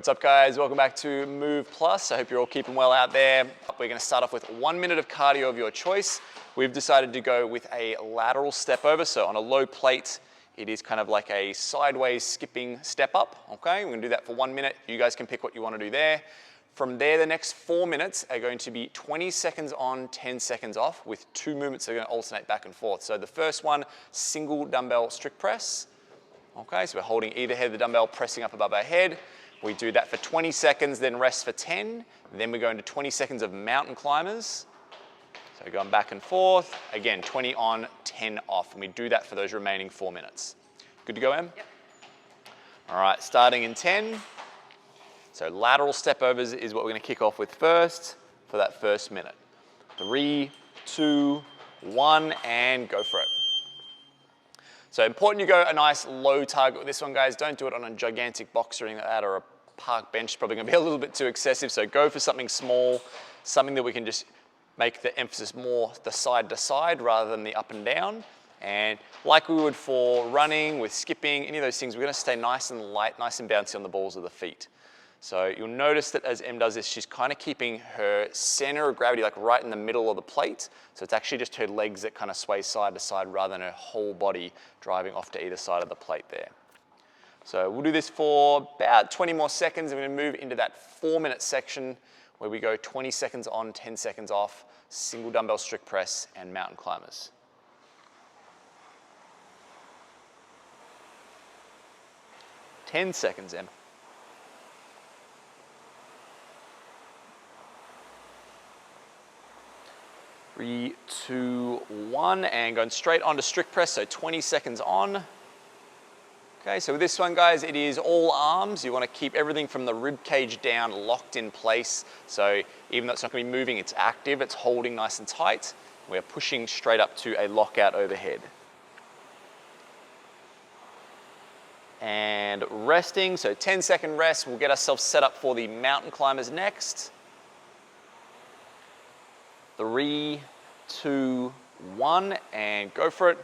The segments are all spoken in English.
what's up guys? Welcome back to Move Plus. I hope you're all keeping well out there. We're gonna start off with 1 minute of cardio of your choice. We've decided to go with a lateral step over. So on a low plate, it is kind of like a sideways skipping step up, okay? We're gonna do that for 1 minute. You guys can pick what you wanna do there. From there, the next 4 minutes are going to be 20 seconds on, 10 seconds off with 2 movements that are gonna alternate back and forth. So the first one, single dumbbell strict press. Okay, so we're holding either head of the dumbbell, pressing up above our head. We do that for 20 seconds, then rest for 10. Then we go into 20 seconds of mountain climbers. So going back and forth. Again, 20 on, 10 off. And we do that for those remaining 4 minutes. Good to go, Em? Yep. All right, starting in 10. So lateral step overs is what we're gonna kick off with first for that first minute. 3, 2, 1, and go for it. So important you go a nice low target with this one, guys. Don't do it on a gigantic box or anything like that, or a park bench, probably gonna be a little bit too excessive. So go for something small, something that we can just make the emphasis more the side to side rather than the up and down. And like we would for running, with skipping, any of those things, we're gonna stay nice and light, nice and bouncy on the balls of the feet. So you'll notice that as Em does this, she's kind of keeping her center of gravity like right in the middle of the plate. So it's actually just her legs that kind of sway side to side rather than her whole body driving off to either side of the plate there. So we'll do this for about 20 more seconds. And we're gonna move into that 4-minute section where we go 20 seconds on, 10 seconds off, single dumbbell strict press and mountain climbers. Ten seconds, Em. 3, 2, 1, and going straight onto strict press, so 20 seconds on. Okay, so with this one, guys, it is all arms. You want to keep everything from the rib cage down locked in place. So even though it's not going to be moving, it's active, it's holding nice and tight. We're pushing straight up to a lockout overhead. And resting, so 10-second rest. We'll get ourselves set up for the mountain climbers next. 3, 2, 1, and go for it.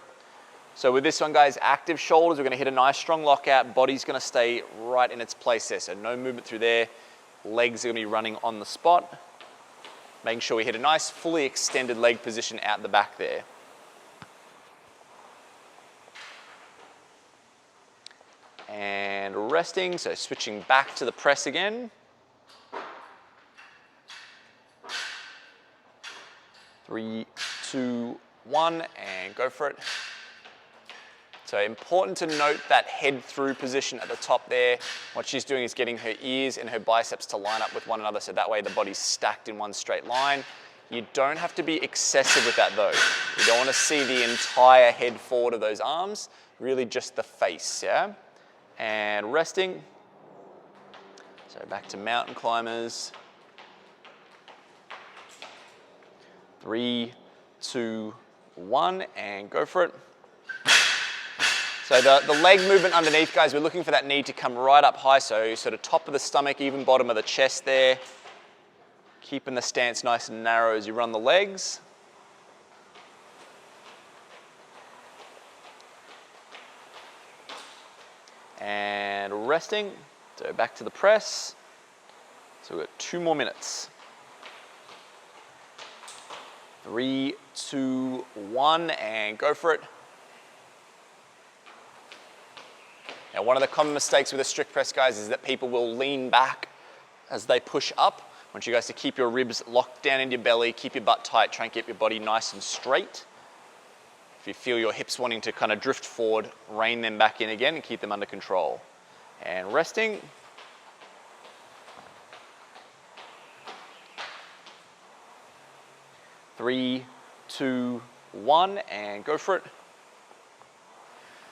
So with this one, guys, active shoulders, we're gonna hit a nice strong lockout. Body's gonna stay right in its place there, so no movement through there. Legs are gonna be running on the spot. Making sure we hit a nice, fully extended leg position out the back there. And resting, so switching back to the press again. 3, 2, 1, and go for it. So important to note that head through position at the top there. What she's doing is getting her ears and her biceps to line up with one another, so that way the body's stacked in one straight line. You don't have to be excessive with that though. You don't want to see the entire head forward of those arms, really just the face, yeah? And resting. So back to mountain climbers. 3, 2, 1, and go for it. So the leg movement underneath, guys, we're looking for that knee to come right up high, so sort of top of the stomach, even bottom of the chest there. Keeping the stance nice and narrow as you run the legs. And resting, so back to the press. So we've got 2 more minutes. 3, 2, 1, and go for it. Now, one of the common mistakes with a strict press, guys, is that people will lean back as they push up. I want you guys to keep your ribs locked down into your belly, keep your butt tight, try and keep your body nice and straight. If you feel your hips wanting to kind of drift forward, rein them back in again and keep them under control. And resting. 3, 2, 1, and go for it.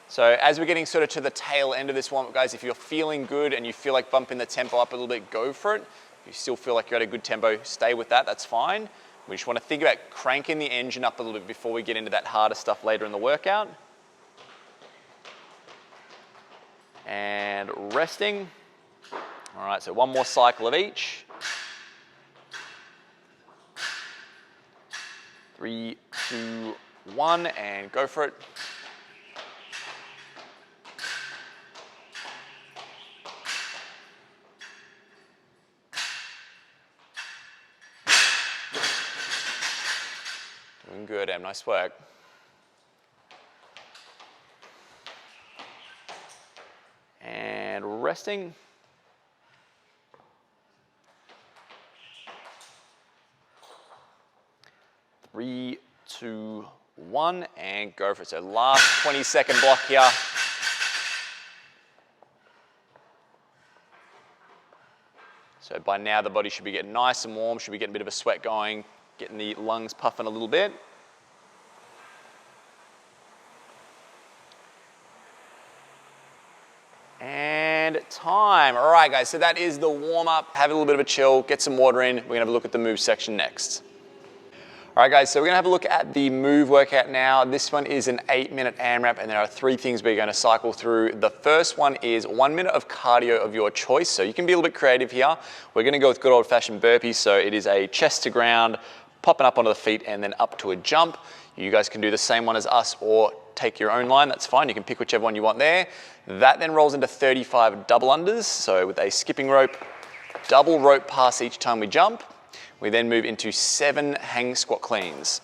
So as we're getting sort of to the tail end of this warm-up, guys, if you're feeling good and you feel like bumping the tempo up a little bit, go for it. If you still feel like you're at a good tempo, stay with that, that's fine. We just want to think about cranking the engine up a little bit before we get into that harder stuff later in the workout. And resting. All right, so 1 more cycle of each. 3, 2, 1, and go for it. Looking good, Em. Nice work. And resting. Three, 2, 1, and go for it. So last 20-second block here. So by now the body should be getting nice and warm, should be getting a bit of a sweat going, getting the lungs puffing a little bit. And time. All right, guys, so that is the warm-up. Have a little bit of a chill, get some water in. We're gonna have a look at the move section next. All right, guys, so we're gonna have a look at the move workout now. This one is an 8-minute AMRAP, and there are 3 things we're gonna cycle through. The first one is 1 minute of cardio of your choice. So you can be a little bit creative here. We're gonna go with good old-fashioned burpees. So it is a chest to ground, popping up onto the feet, and then up to a jump. You guys can do the same one as us or take your own line, that's fine. You can pick whichever one you want there. That then rolls into 35 double unders. So with a skipping rope, double rope pass each time we jump. We then move into 7 hang squat cleans.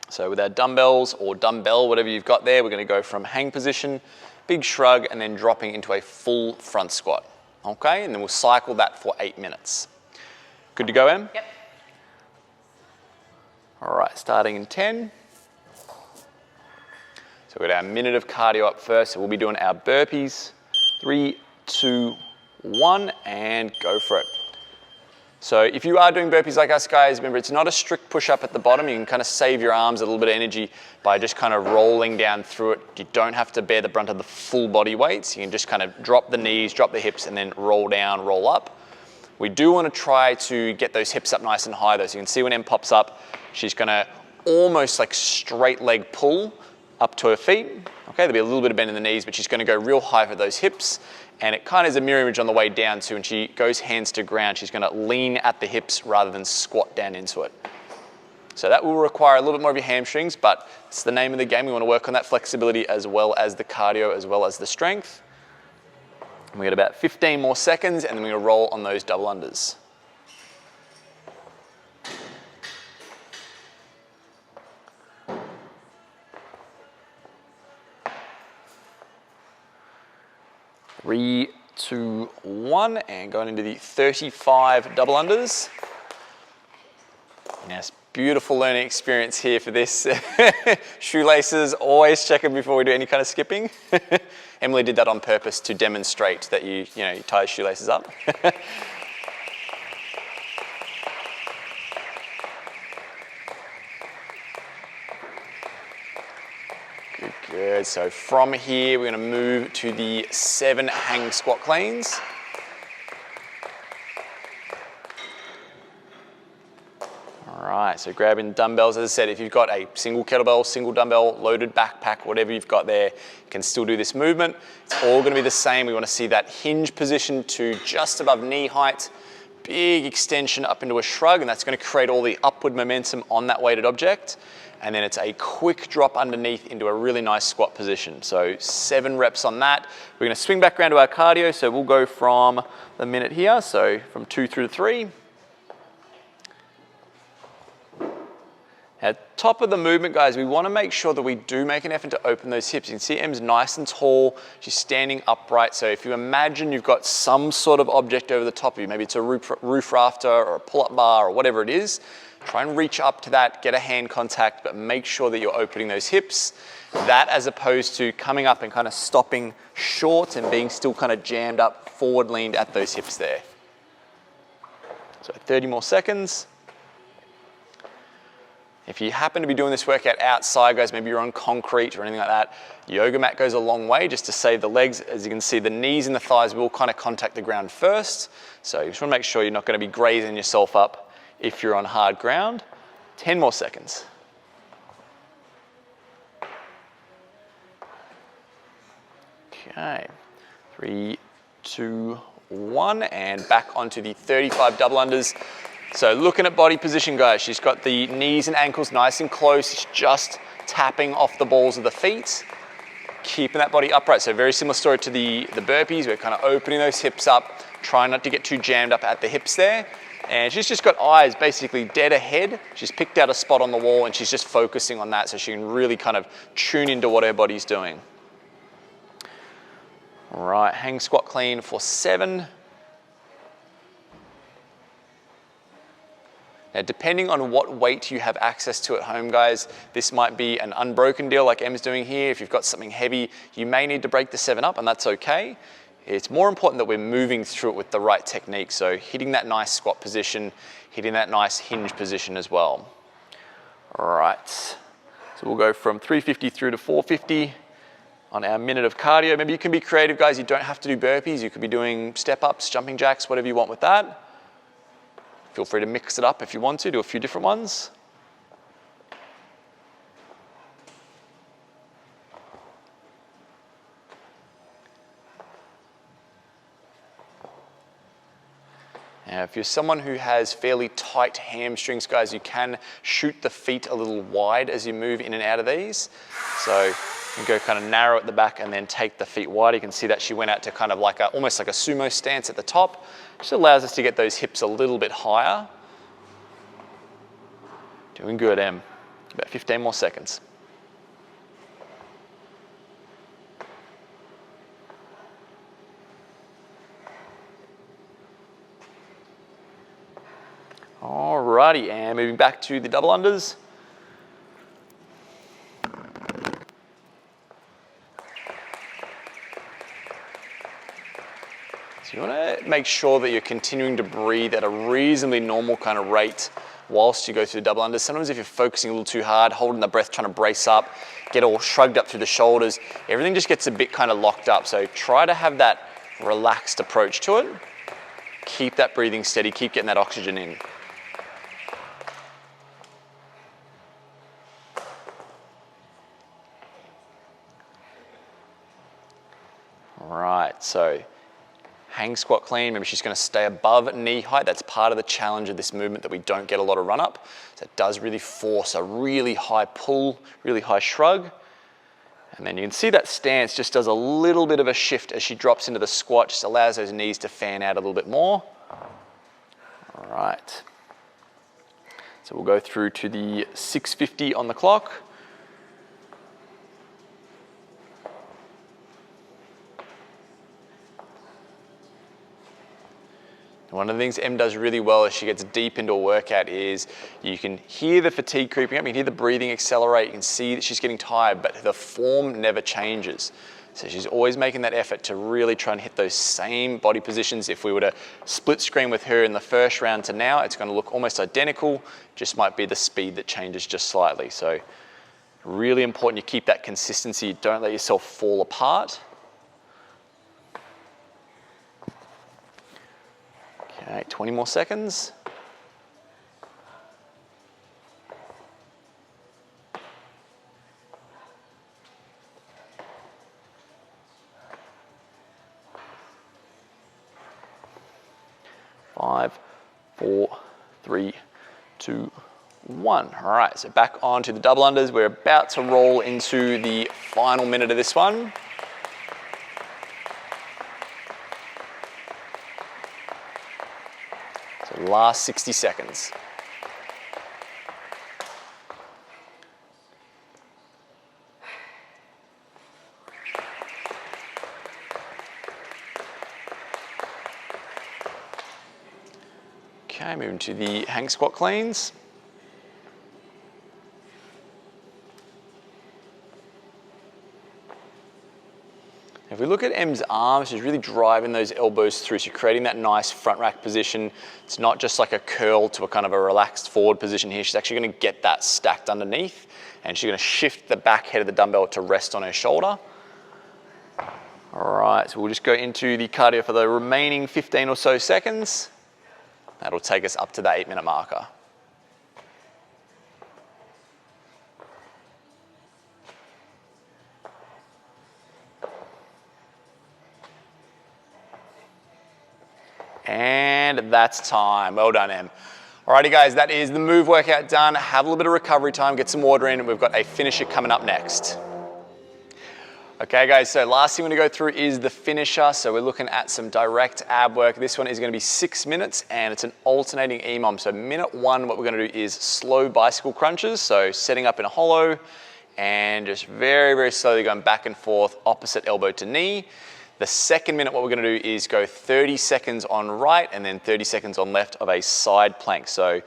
So with our dumbbells or dumbbell, whatever you've got there, we're gonna go from hang position, big shrug, and then dropping into a full front squat. Okay, and then we'll cycle that for 8 minutes. Good to go, Em? Yep. All right, starting in 10. So we've got our minute of cardio up first. So we'll be doing our burpees. 3, 2, 1, and go for it. So if you are doing burpees like us, guys, remember it's not a strict push-up at the bottom. You can kind of save your arms a little bit of energy by just kind of rolling down through it. You don't have to bear the brunt of the full body weights. You can just kind of drop the knees, drop the hips, and then roll down, roll up. We do want to try to get those hips up nice and high though. So you can see when Em pops up, she's gonna almost like straight leg pull up to her feet. Okay, there'll be a little bit of bend in the knees, but she's gonna go real high for those hips. And it kind of is a mirror image on the way down too. When she goes hands to ground, she's gonna lean at the hips rather than squat down into it. So that will require a little bit more of your hamstrings, but it's the name of the game. We wanna work on that flexibility as well as the cardio, as well as the strength. And we got about 15 more seconds, and then we're gonna roll on those double unders. Three, 2, 1, and going into the 35 double unders. Yes, beautiful learning experience here for this. Shoelaces, always check them before we do any kind of skipping. Emily did that on purpose to demonstrate that you tie your shoelaces up. Good, so from here, we're gonna move to the 7 hang squat cleans. All right, so grabbing dumbbells, as I said, if you've got a single kettlebell, single dumbbell, loaded backpack, whatever you've got there, you can still do this movement. It's all gonna be the same. We wanna see that hinge position to just above knee height, big extension up into a shrug, and that's gonna create all the upward momentum on that weighted object. And then it's a quick drop underneath into a really nice squat position. So 7 reps on that. We're gonna swing back around to our cardio. So we'll go from the minute here. So from 2 through to 3. At top of the movement, guys, we wanna make sure that we do make an effort to open those hips. You can see Em's nice and tall. She's standing upright. So if you imagine you've got some sort of object over the top of you, maybe it's a roof rafter or a pull-up bar or whatever it is, try and reach up to that, get a hand contact, but make sure that you're opening those hips. That as opposed to coming up and kind of stopping short and being still kind of jammed up, forward leaned at those hips there. So 30 more seconds. If you happen to be doing this workout outside, guys, maybe you're on concrete or anything like that, yoga mat goes a long way just to save the legs. As you can see, the knees and the thighs will kind of contact the ground first. So you just want to make sure you're not going to be grazing yourself up if you're on hard ground. 10 more seconds. Okay, 3, 2, 1, and back onto the 35 double unders. So looking at body position, guys, she's got the knees and ankles nice and close. She's just tapping off the balls of the feet, keeping that body upright. So very similar story to the burpees. We're kind of opening those hips up, trying not to get too jammed up at the hips there. And she's just got eyes basically dead ahead. She's picked out a spot on the wall and she's just focusing on that so she can really kind of tune into what her body's doing. All right, hang squat clean for 7. Now, depending on what weight you have access to at home, guys, this might be an unbroken deal like Em's doing here. If you've got something heavy, you may need to break the 7 up, and that's okay. It's more important that we're moving through it with the right technique. So hitting that nice squat position, hitting that nice hinge position as well. All right, so we'll go from 350 through to 450 on our minute of cardio. Maybe you can be creative, guys. You don't have to do burpees. You could be doing step-ups, jumping jacks, whatever you want with that. Feel free to mix it up if you want to, do a few different ones. Now, if you're someone who has fairly tight hamstrings, guys, you can shoot the feet a little wide as you move in and out of these. So you can go kind of narrow at the back and then take the feet wide. You can see that she went out to kind of like almost like a sumo stance at the top. Just allows us to get those hips a little bit higher. Doing good, Em. About 15 more seconds. Alrighty, and moving back to the double unders. So you want to make sure that you're continuing to breathe at a reasonably normal kind of rate whilst you go through the double unders. Sometimes if you're focusing a little too hard, holding the breath, trying to brace up, get all shrugged up through the shoulders, everything just gets a bit kind of locked up. So try to have that relaxed approach to it. Keep that breathing steady, keep getting that oxygen in. All right, so hang squat clean. Remember, she's going to stay above knee height. That's part of the challenge of this movement, that we don't get a lot of run up. So it does really force a really high pull, really high shrug. And then you can see that stance just does a little bit of a shift as she drops into the squat, just allows those knees to fan out a little bit more. All right. So we'll go through to the 650 on the clock. One of the things Em does really well as she gets deep into a workout is you can hear the fatigue creeping up, you can hear the breathing accelerate, you can see that she's getting tired, but the form never changes. So she's always making that effort to really try and hit those same body positions. If we were to split screen with her in the first round to now, it's going to look almost identical, just might be the speed that changes just slightly. So really important you keep that consistency, don't let yourself fall apart. Okay, 20 more seconds. Five, 4, 3, 2, 1. All right, so back onto the double unders. We're about to roll into the final minute of this one. So last 60 seconds. Okay, moving to the hang squat cleans. If we look at Em's arms, she's really driving those elbows through. She's creating that nice front rack position. It's not just like a curl to a kind of a relaxed forward position here. She's actually going to get that stacked underneath, and she's going to shift the back head of the dumbbell to rest on her shoulder. All right, so we'll just go into the cardio for the remaining 15 or so seconds. That'll take us up to the 8-minute marker. And that's time. Well done, Em. Alrighty, guys, that is the move workout done. Have a little bit of recovery time, get some water in, and we've got a finisher coming up next. Okay guys, so last thing we're gonna go through is the finisher. So we're looking at some direct ab work. This one is gonna be 6 minutes and it's an alternating EMOM. So minute 1, what we're gonna do is slow bicycle crunches. So setting up in a hollow and just very, very slowly going back and forth, opposite elbow to knee. The second minute, what we're gonna do is go 30 seconds on right and then 30 seconds on left of a side plank. So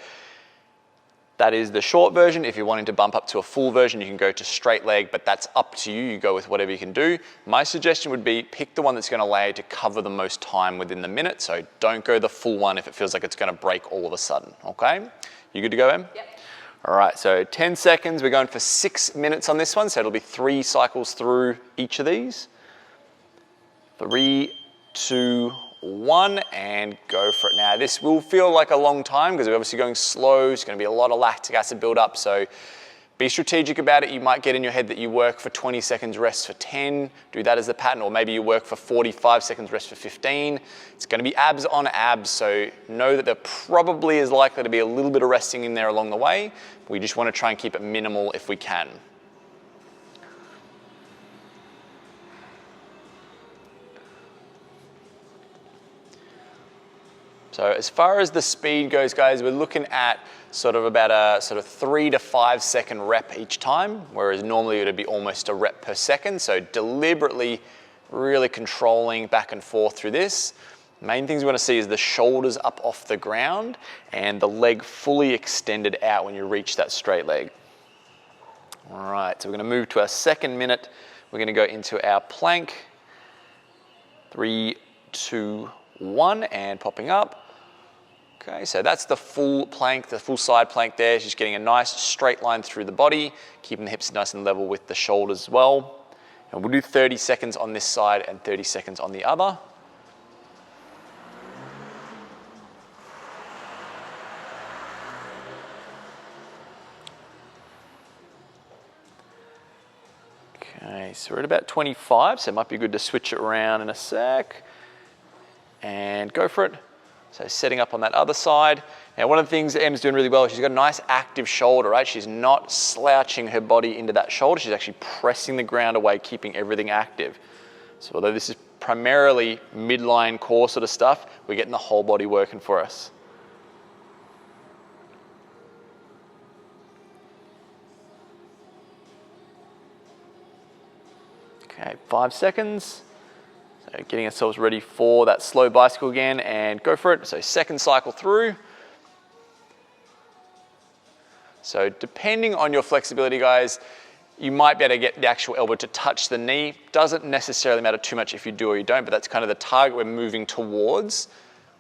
that is the short version. If you're wanting to bump up to a full version, you can go to straight leg, but that's up to you. You go with whatever you can do. My suggestion would be pick the one that's gonna allow you to cover the most time within the minute. So don't go the full one if it feels like it's gonna break all of a sudden, okay? You good to go, Em? Yep. All right, so 10 seconds. We're going for 6 minutes on this one. So it'll be 3 cycles through each of these. 3, 2, 1, and go for it. Now this will feel like a long time because we're obviously going slow. It's going to be a lot of lactic acid buildup, so be strategic about it. You might get in your head that you work for 20 seconds, rest for 10, do that as the pattern, or maybe you work for 45 seconds, rest for 15. It's going to be abs on abs, so know that there probably is likely to be a little bit of resting in there along the way. We just want to try and keep it minimal if we can. So as far as the speed goes, guys, we're looking at sort of about a 3 to 5 second rep each time, whereas normally it would be almost a rep per second. So deliberately really controlling back and forth through this. Main things we want to see is the shoulders up off the ground and the leg fully extended out when you reach that straight leg. All right, so we're going to move to our second minute. We're going to go into our plank. 3, 2, 1, and popping up. Okay, so that's the full plank, the full side plank there. Just getting a nice straight line through the body, keeping the hips nice and level with the shoulders as well. And we'll do 30 seconds on this side and 30 seconds on the other. Okay, so we're at about 25, so it might be good to switch it around in a sec. And go for it. So setting up on that other side. Now one of the things that Em's doing really well, she's got a nice active shoulder, right? She's not slouching her body into that shoulder. She's actually pressing the ground away, keeping everything active. So although this is primarily midline core sort of stuff, we're getting the whole body working for us. Okay, 5 seconds. So getting ourselves ready for that slow bicycle again and go for it. So second cycle through. So depending on your flexibility, guys, you might be able to get the actual elbow to touch the knee. Doesn't necessarily matter too much if you do or you don't, but that's kind of the target we're moving towards.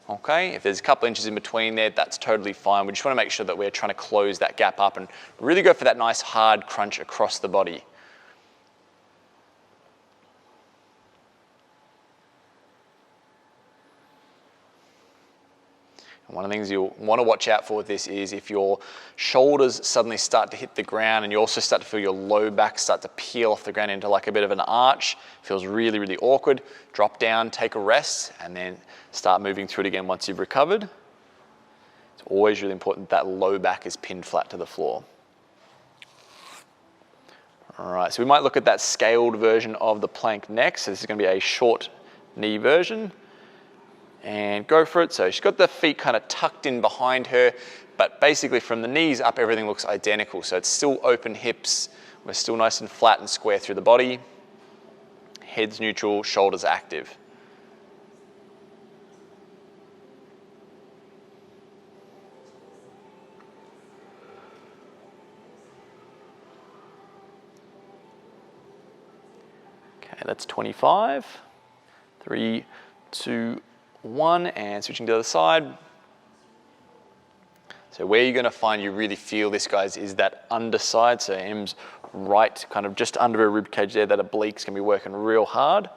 Okay, if there's a couple inches in between there, that's totally fine. We just want to make sure that we're trying to close that gap up and really go for that nice hard crunch across the body. One of the things you'll want to watch out for with this is if your shoulders suddenly start to hit the ground and you also start to feel your low back start to peel off the ground into like a bit of an arch, feels really, really awkward. Drop down, take a rest, and then start moving through it again once you've recovered. It's always really important that low back is pinned flat to the floor. All right, so we might look at that scaled version of the plank next. So this is going to be a short knee version. And go for it. So she's got the feet kind of tucked in behind her, but basically from the knees up, everything looks identical. So it's still open hips. We're still nice and flat and square through the body. Head's neutral, shoulders active. Okay, that's 25. 3, 2, 1, and switching to the other side. So where you're going to find you really feel this, guys, is that underside. So Em's right, kind of just under her rib cage there, that oblique's going to be working real hard.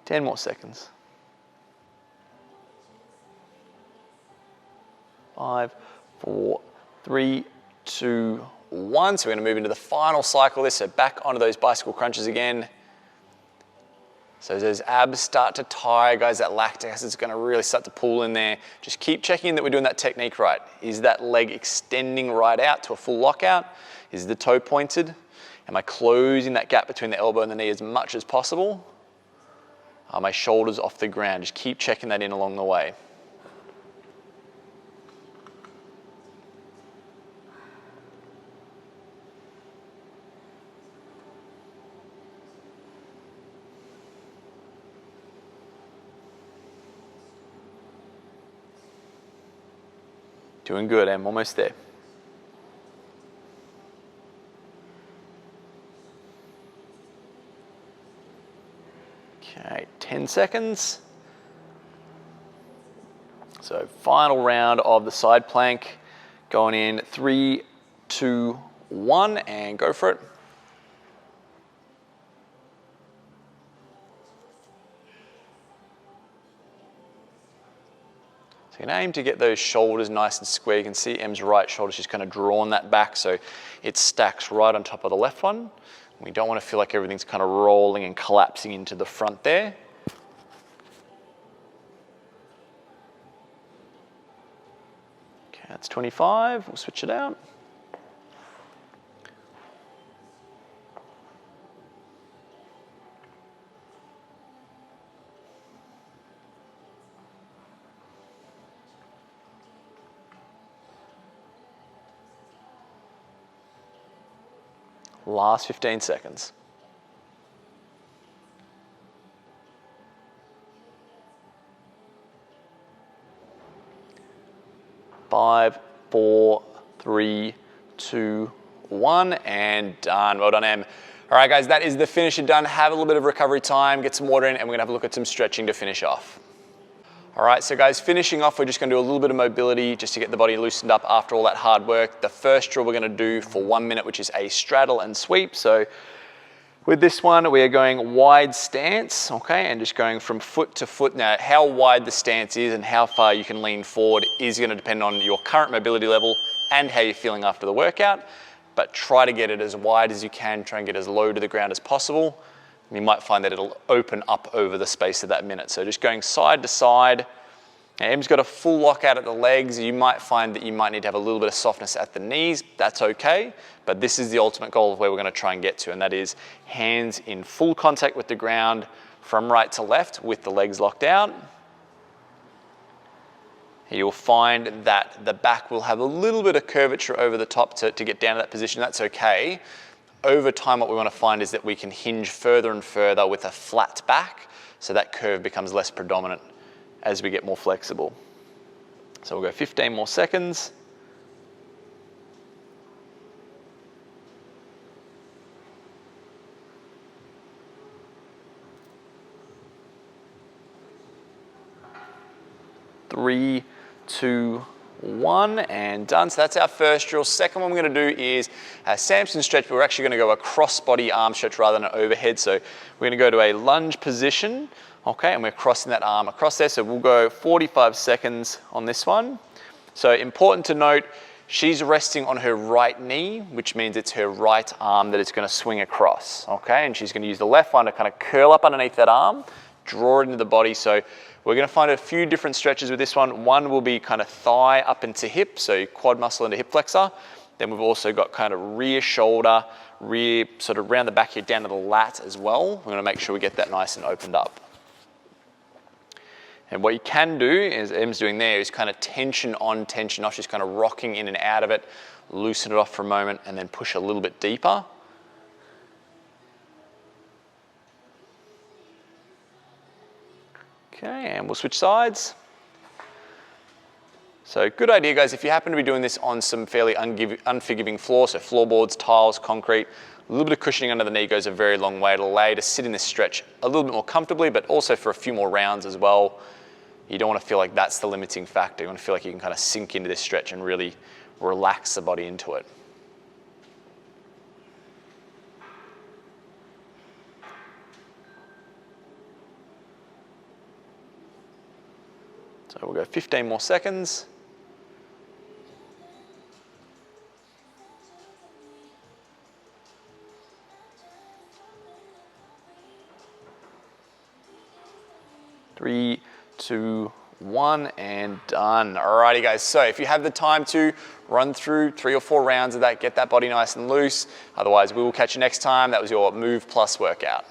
Ten more seconds. 5, 4, 3, 2, 1. So we're going to move into the final cycle of this. So back onto those bicycle crunches again. So as those abs start to tire, guys, that lactic acid is going to really start to pull in there. Just keep checking that we're doing that technique right. Is that leg extending right out to a full lockout? Is the toe pointed? Am I closing that gap between the elbow and the knee as much as possible? Are my shoulders off the ground? Just keep checking that in along the way. Doing good, I'm almost there. Okay, 10 seconds. So final round of the side plank. Going in 3, 2, 1, and go for it. So you can aim to get those shoulders nice and square. You can see Em's right shoulder, she's kind of drawn that back so it stacks right on top of the left one. We don't want to feel like everything's kind of rolling and collapsing into the front there. Okay, that's 25. We'll switch it out. Last 15 seconds. Five, 4, 3, 2, 1, and done. Well done, Em. All right, guys, that is the finish. You're done. Have a little bit of recovery time, get some water in, and we're gonna have a look at some stretching to finish off. All right, so guys, finishing off, we're just gonna do a little bit of mobility just to get the body loosened up after all that hard work. The first drill we're gonna do for 1 minute, which is a straddle and sweep. So with this one, we are going wide stance, okay, and just going from foot to foot. Now, how wide the stance is and how far you can lean forward is gonna depend on your current mobility level and how you're feeling after the workout, but try to get it as wide as you can, try and get as low to the ground as possible. You might find that it'll open up over the space of that minute. So just going side to side. Now, Em's got a full lockout at the legs. You might find that you might need to have a little bit of softness at the knees. That's okay, but this is the ultimate goal of where we're gonna try and get to, and that is hands in full contact with the ground from right to left with the legs locked out. You'll find that the back will have a little bit of curvature over the top to get down to that position. That's okay. Over time, what we want to find is that we can hinge further and further with a flat back, so that curve becomes less predominant as we get more flexible. So we'll go 15 more seconds. Three, 2, 1, and done. So that's our first drill. Second one we're going to do is a Samson stretch, but we're actually going to go a cross body arm stretch rather than an overhead. So we're going to go to a lunge position, okay, and we're crossing that arm across there. So we'll go 45 seconds on this one. So important to note, she's resting on her right knee, which means it's her right arm that it's going to swing across, okay, and she's going to use the left one to kind of curl up underneath that arm, draw it into the body. So we're going to find a few different stretches with this one. One will be kind of thigh up into hip, so quad muscle into hip flexor. Then we've also got kind of rear shoulder, rear sort of around the back here down to the lat as well. We're going to make sure we get that nice and opened up. And what you can do, as Em's doing there, is kind of tension on, tension off, just kind of rocking in and out of it, loosen it off for a moment, and then push a little bit deeper. Okay, and we'll switch sides. So good idea, guys, if you happen to be doing this on some fairly unforgiving floor, so floorboards, tiles, concrete, a little bit of cushioning under the knee goes a very long way. It'll allow you to sit in this stretch a little bit more comfortably, but also for a few more rounds as well. You don't want to feel like that's the limiting factor. You want to feel like you can kind of sink into this stretch and really relax the body into it. So we'll go 15 more seconds. 3, 2, 1, and done. Alrighty guys, so if you have the time to run through 3 or 4 rounds of that, get that body nice and loose. Otherwise, we will catch you next time. That was your Move Plus workout.